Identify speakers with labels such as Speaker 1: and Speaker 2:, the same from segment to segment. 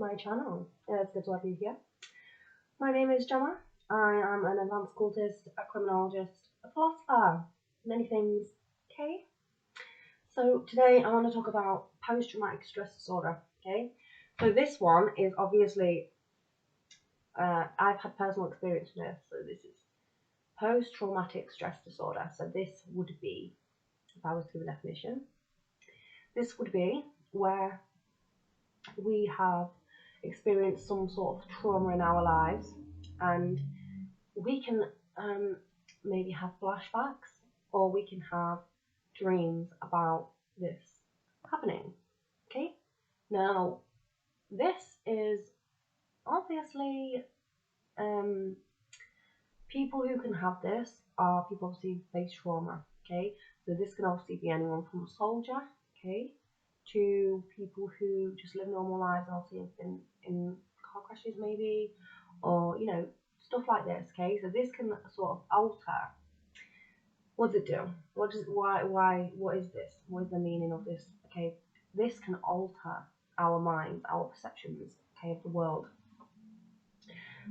Speaker 1: my channel. It's good to have you here. My name is Gemma. I am an advanced cultist, a criminologist, a philosopher, many things. Okay? So today I want to talk about post-traumatic stress disorder. Okay? So this one is obviously, I've had personal experience with this. So this is post-traumatic stress disorder. So this would be, if I was to give a definition, this would be where we have experienced some sort of trauma in our lives, and we can maybe have flashbacks, or we can have dreams about this happening. Okay, now this is obviously people who can have this are people obviously who face trauma. Okay, so this can obviously be anyone from a soldier, okay, to people who just live normal lives, obviously have been in car crashes maybe, or stuff like this. Okay, so this can sort of alter. What does it do? What is this? What is the meaning of this? Okay, this can alter our minds, our perceptions, okay, of the world,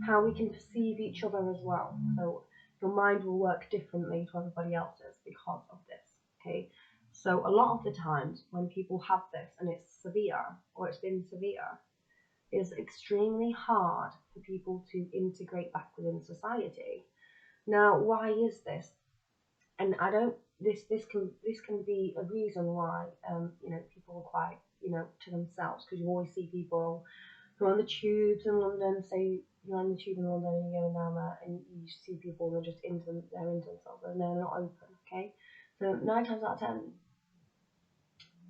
Speaker 1: how we can perceive each other as well. So your mind will work differently to everybody else's because of this. Okay, so a lot of the times when people have this and it's severe, or it's been severe, it's extremely hard for people to integrate back within society. Now, why is this? And I don't. This can be a reason why people are quite to themselves, because you always see people who are on the tubes in London. Say you're on the tube in London and you're going down there, and you see people who are just they're into themselves and they're not open. Okay, so 9 times out of 10,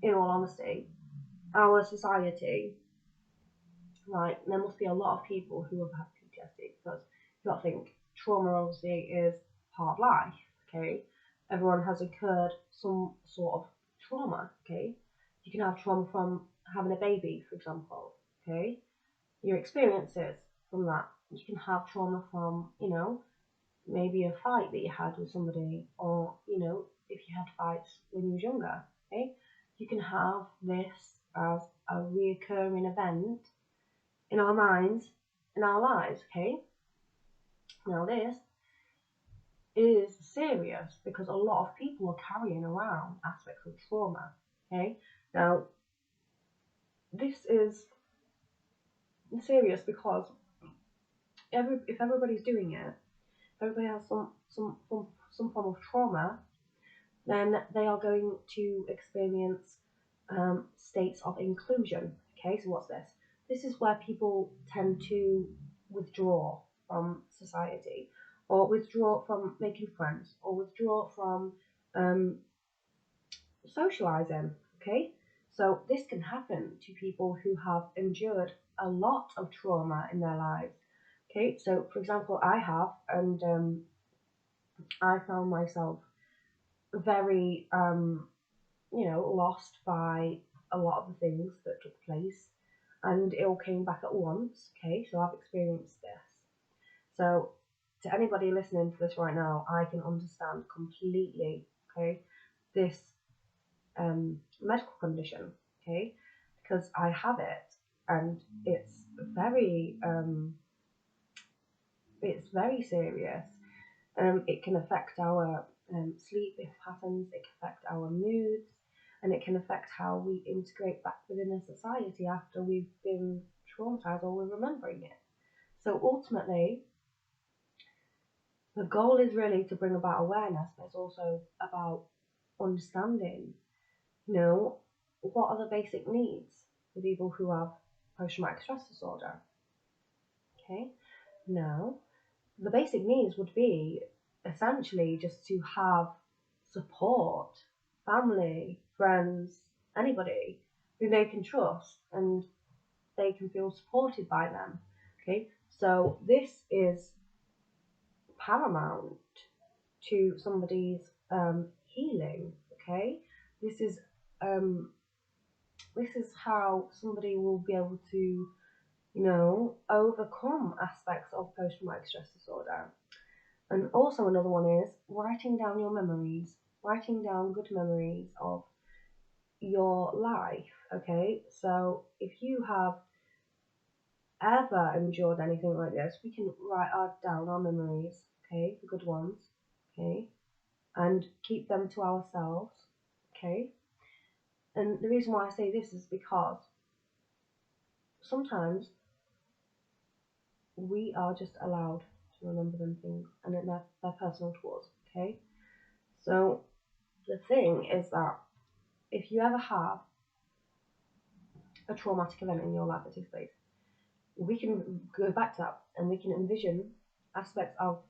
Speaker 1: in all honesty, our society, right, there must be a lot of people who have had PTSD, because you got to think trauma obviously is part of life. Okay, everyone has incurred some sort of trauma. Okay, you can have trauma from having a baby, for example. Okay, your experiences from that. You can have trauma from maybe a fight that you had with somebody, or if you had fights when you were younger. Okay, you can have this as a reoccurring event in our minds, in our lives. Okay, now this is serious, because a lot of people are carrying around aspects of trauma. Okay, now this is serious because if everybody's doing it, if everybody has some form of trauma, then they are going to experience states of inclusion. Okay, so what's this? This is where people tend to withdraw from society, or withdraw from making friends, or withdraw from socializing. Okay, so this can happen to people who have endured a lot of trauma in their lives. Okay, so for example, I have, and I found myself very lost by a lot of the things that took place, and it all came back at once. Okay, so I've experienced this. So to anybody listening to this right now, I can understand completely, okay, this medical condition, okay, because I have it, and it's very serious. It can affect our sleep patterns, it can affect our moods, and it can affect how we integrate back within a society after we've been traumatized or we're remembering it. So ultimately, the goal is really to bring about awareness, but it's also about understanding, what are the basic needs for people who have post-traumatic stress disorder. Okay, now the basic needs would be essentially just to have support, family, friends, anybody who they can trust and they can feel supported by them. Okay, so this is paramount to somebody's healing. Okay, this is how somebody will be able to overcome aspects of post-traumatic stress disorder. And also another one is writing down your memories, writing down good memories of your life. Okay, so if you have ever endured anything like this, we can write down our memories, okay, the good ones, okay, and keep them to ourselves, okay. And the reason why I say this is because sometimes we are just allowed to remember them things, and then they're personal to us, okay. So the thing is that if you ever have a traumatic event in your life that takes place, we can go back to that and we can envision aspects of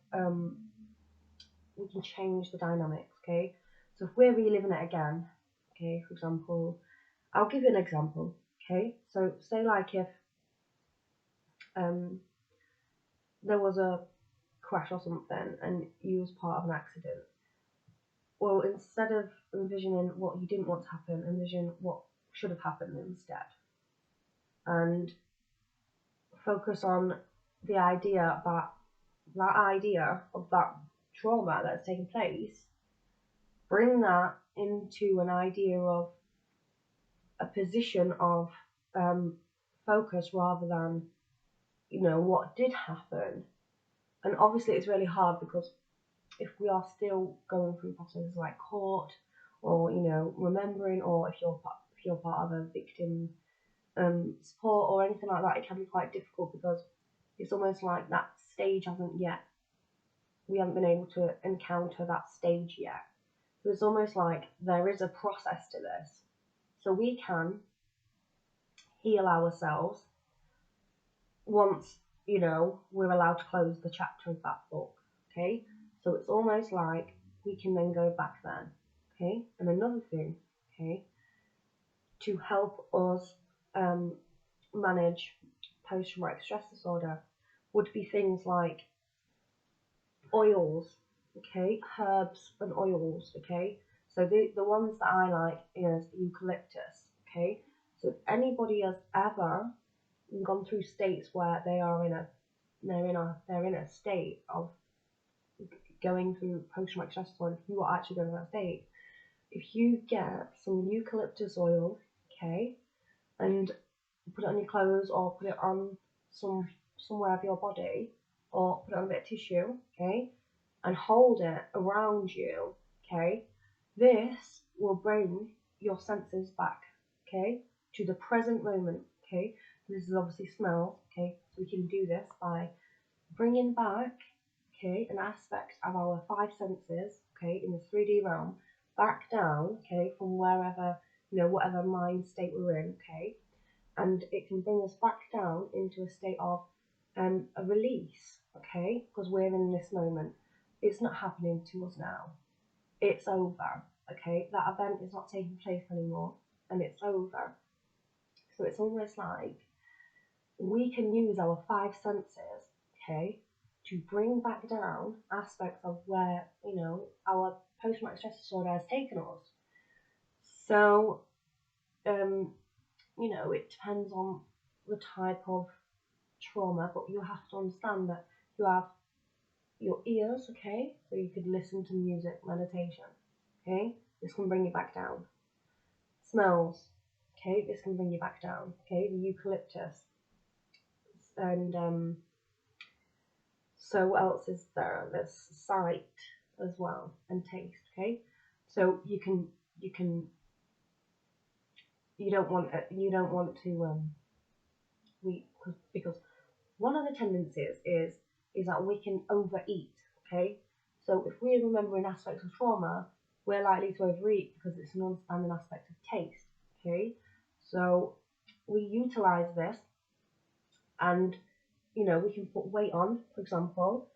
Speaker 1: we can change the dynamics, okay. So if we're reliving it again, okay, for example, I'll give you an example, okay. So say like if there was a crash or something and you was part of an accident, well, instead of envisioning what you didn't want to happen, envision what should have happened instead, and focus on the idea that idea of that trauma that's taken place, bring that into an idea of a position of focus rather than, what did happen. And obviously it's really hard because if we are still going through processes like court or, remembering, or if you're part of a victim support or anything like that, it can be quite difficult because it's almost like that stage we haven't been able to encounter that stage yet. So it's almost like there is a process to this. So we can heal ourselves once, we're allowed to close the chapter of that book, okay? So it's almost like we can then go back then, okay? And another thing, okay, to help us manage post-traumatic stress disorder would be things like oils, okay, herbs and oils, okay. So the ones that I like is eucalyptus, okay. So if anybody has ever gone through states where they're in a state of going through post-traumatic stress disorder, if you are actually going through that state, if you get some eucalyptus oil, okay, and put it on your clothes or put it on somewhere of your body or put it on a bit of tissue, okay, and hold it around you, okay, this will bring your senses back, okay, to the present moment, okay. This is obviously smell, okay, so we can do this by bringing back, okay, an aspect of our five senses, okay, in the 3D realm, back down, okay, from wherever, whatever mind state we're in, okay, and it can bring us back down into a state of a release, okay, because we're in this moment. It's not happening to us now. It's over, okay? That event is not taking place anymore, and it's over. So it's almost like we can use our five senses, okay, to bring back down aspects of where, our post-traumatic stress disorder has taken us. So, it depends on the type of trauma, but you have to understand that you have your ears, okay, so you could listen to music, meditation, okay, this can bring you back down. Smells, okay, this can bring you back down, okay, the eucalyptus, and so what else is there? There's sight as well, and taste, okay, so you don't want to because one of the tendencies is that we can overeat, okay? So if we're remembering aspects of trauma, we're likely to overeat because it's an understanding aspect of taste, okay? So we utilize this and, we can put weight on, for example,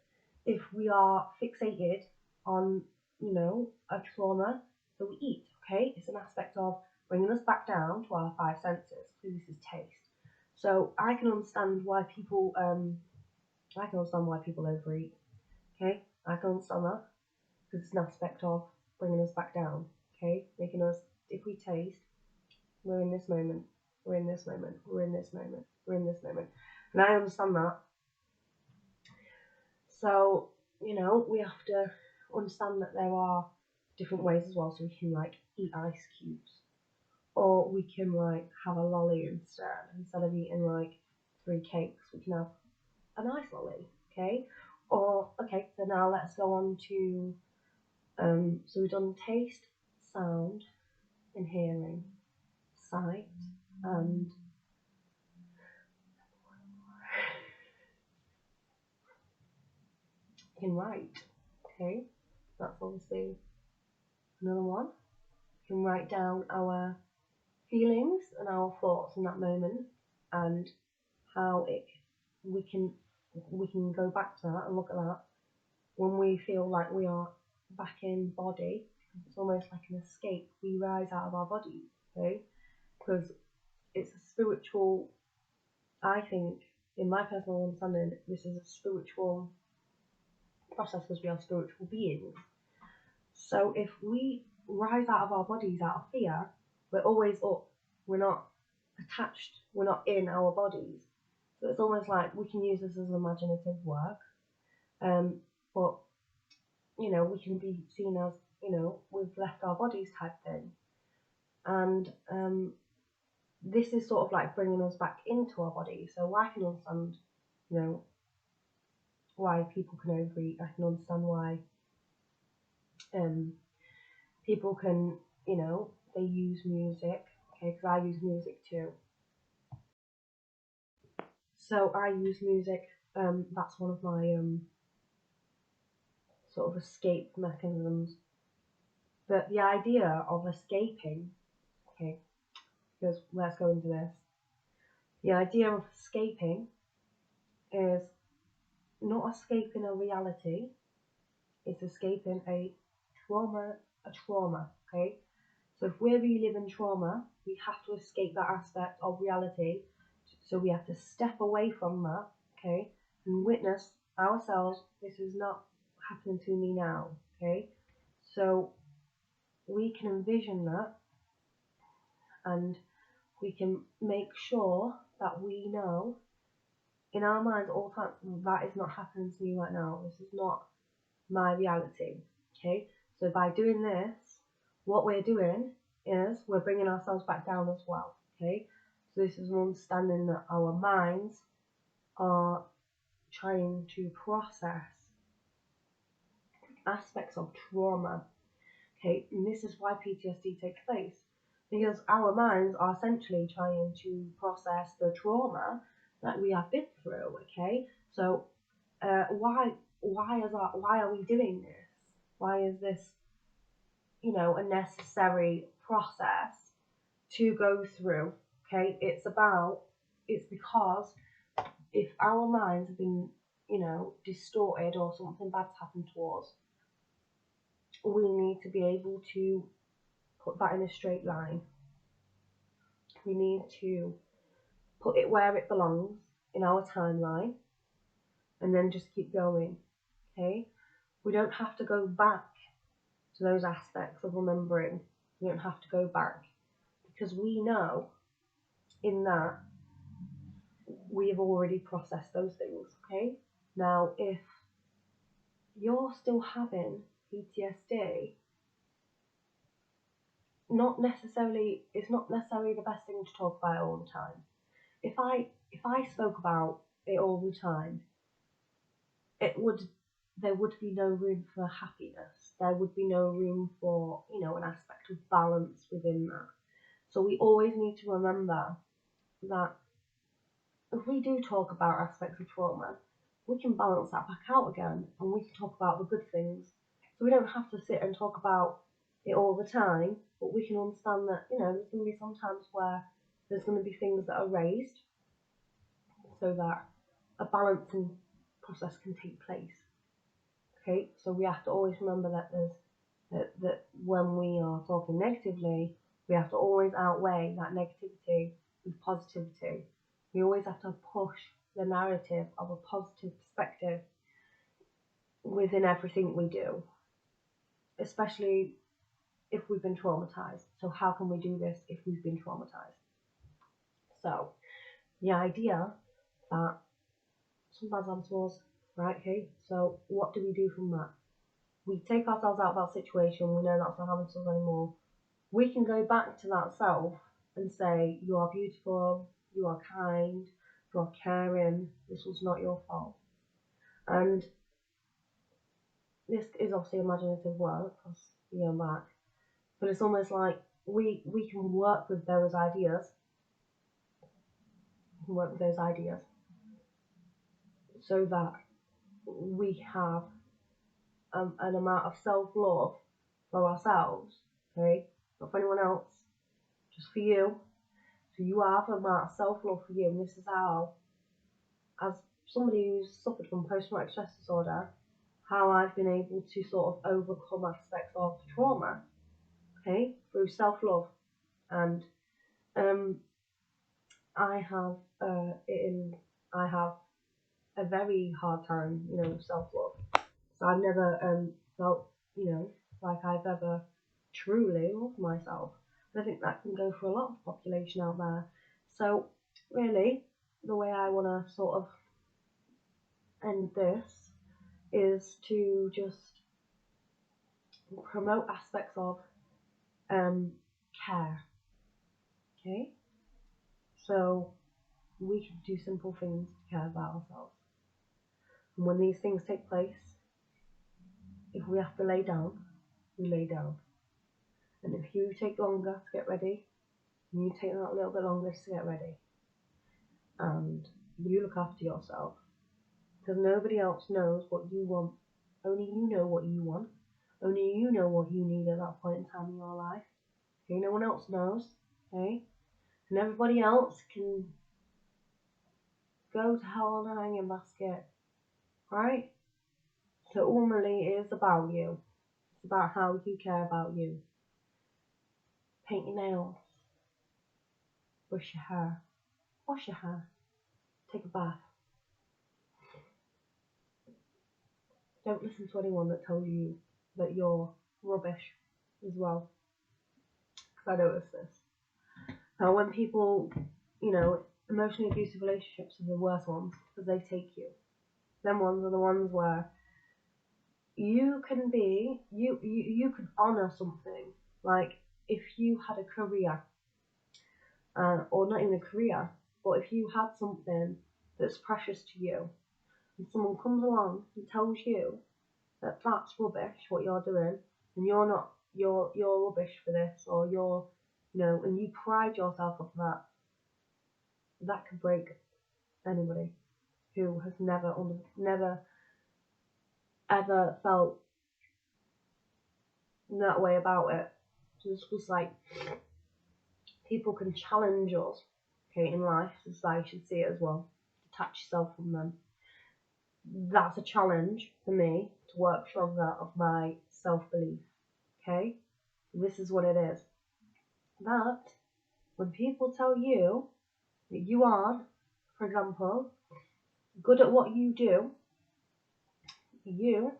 Speaker 1: if we are fixated on, a trauma, so we eat, okay? It's an aspect of bringing us back down to our five senses, so this is taste. So I can understand why people overeat. Okay, I can understand that because it's an aspect of bringing us back down. Okay, making us, if we taste, we're in this moment, we're in this moment, we're in this moment, we're in this moment, and I understand that. So we have to understand that there are different ways as well. So we can like eat ice cubes, or we can like have a lolly instead of eating like 3 cakes, we can have a nice lolly, okay? Or, okay, so now let's go on to, so we've done taste, sound, and hearing, sight, and you can write, okay? That's obviously another one. We can write down our feelings and our thoughts in that moment, and how we can go back to that and look at that when we feel like we are back in body. It's almost like an escape. We rise out of our bodies, okay? Because it's a spiritual, I think, in my personal understanding, this is a spiritual process because we are spiritual beings. So if we rise out of our bodies out of fear, we're always up. We're not attached. We're not in our bodies. So it's almost like we can use this as imaginative work. But, you know, we can be seen as, you know, we've left our bodies type thing. And this is sort of like bringing us back into our body. So I can understand, you know, why people can overeat. I can understand why people can, you know, they use music, okay, because I use music too. So I use music, that's one of my sort of escape mechanisms. But the idea of escaping, okay, because let's go into this. The idea of escaping is not escaping a reality, it's escaping a trauma, okay? So if we're reliving trauma, we have to escape that aspect of reality. So we have to step away from that, okay, and witness ourselves, this is not happening to me now, okay? So we can envision that, and we can make sure that we know in our minds all the time, that is not happening to me right now. This is not my reality, okay? So by doing this, what we're doing is we're bringing ourselves back down as well, okay? So this is an understanding that our minds are trying to process aspects of trauma, okay? And this is why PTSD takes place, because our minds are essentially trying to process the trauma that we have been through, okay? So why are we doing this? Why is this, you know, a necessary process to go through, okay? It's because if our minds have been, you know, distorted or something bad's happened to us, we need to be able to put that in a straight line. We need to put it where it belongs in our timeline and then just keep going, okay? We don't have to go back to those aspects of remembering. We don't have to go back because we know in that we have already processed those things, okay? Now, if you're still having PTSD, it's not necessarily the best thing to talk about all the time. If I spoke about it all the time, there would be no room for happiness. There would be no room for, you know, an aspect of balance within that. So we always need to remember that if we do talk about aspects of trauma, we can balance that back out again and we can talk about the good things. So we don't have to sit and talk about it all the time, but we can understand that, you know, there's going to be some times where there's going to be things that are raised so that a balancing process can take place. Okay, so we have to always remember that when we are talking negatively, we have to always outweigh that negativity with positivity. We always have to push the narrative of a positive perspective within everything we do, especially if we've been traumatized. So how can we do this if we've been traumatized? So the idea that sometimes happens to us, right? Okay, so what do we do from that? We take ourselves out of that situation. We know that's not happening to us anymore. We can go back to that self and say, you are beautiful, you are kind, for caring. This was not your fault. And this is obviously imaginative work, because you're back. But it's almost like we can work with those ideas. We can work with those ideas so that we have an amount of self-love for ourselves, okay? Not for anyone else, just for you. So you have an amount of self-love for you, and this is how, as somebody who's suffered from post-traumatic stress disorder, how I've been able to sort of overcome aspects of trauma, okay, through self-love. And I have a very hard time, with self-love. So I've never felt, like I've ever truly loved myself. And I think that can go for a lot of population out there. So really, the way I want to sort of end this is to just promote aspects of care. Okay? So we can do simple things to care about ourselves. And when these things take place, if we have to lay down, we lay down. And if you take longer to get ready, you take that little bit longer to get ready. And you look after yourself. Because nobody else knows what you want. Only you know what you want. Only you know what you need at that point in time in your life. Okay, no one else knows. Okay? And everybody else can go to hell on a hanging basket. Right? So ultimately it is about you. It's about how you care about you. Paint your nails. Brush your hair. Wash your hair. Take a bath. Don't listen to anyone that tells you that you're rubbish as well. Because I notice this. Now when people, emotionally abusive relationships are the worst ones because they take you. Them ones are the ones where you can be, you can honour something. Like if you had a career, or not even a career, but if you had something that's precious to you, and someone comes along and tells you that that's rubbish what you're doing, and you're rubbish for this, or you're, and you pride yourself on that could break anybody who has never ever felt that way about it. So it's just like people can challenge us, okay, in life. Society should see it as well. Detach yourself from them. That's a challenge for me to work stronger of my self-belief. Okay, this is what it is. But when people tell you that you aren't, for example, good at what you do, you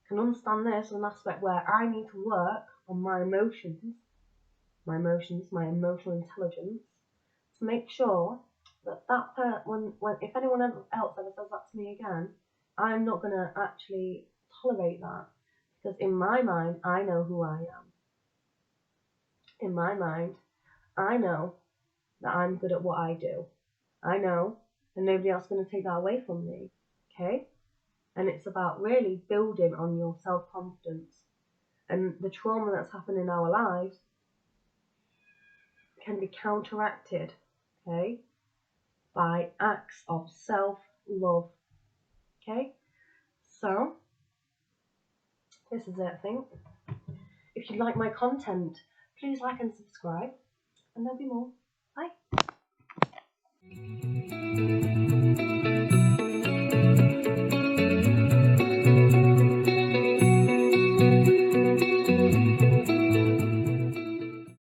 Speaker 1: can understand this as an aspect where I need to work on my emotional intelligence, to make sure that when if anyone else ever says that to me again, I'm not going to actually tolerate that, because in my mind I know who I am. In my mind I know that I'm good at what I do. I know, and nobody else is going to take that away from me. Okay? And it's about really building on your self-confidence. And the trauma that's happened in our lives can be counteracted, okay, by acts of self-love. Okay? So, this is it, I think. If you like my content, please like and subscribe, and there'll be more. Bye.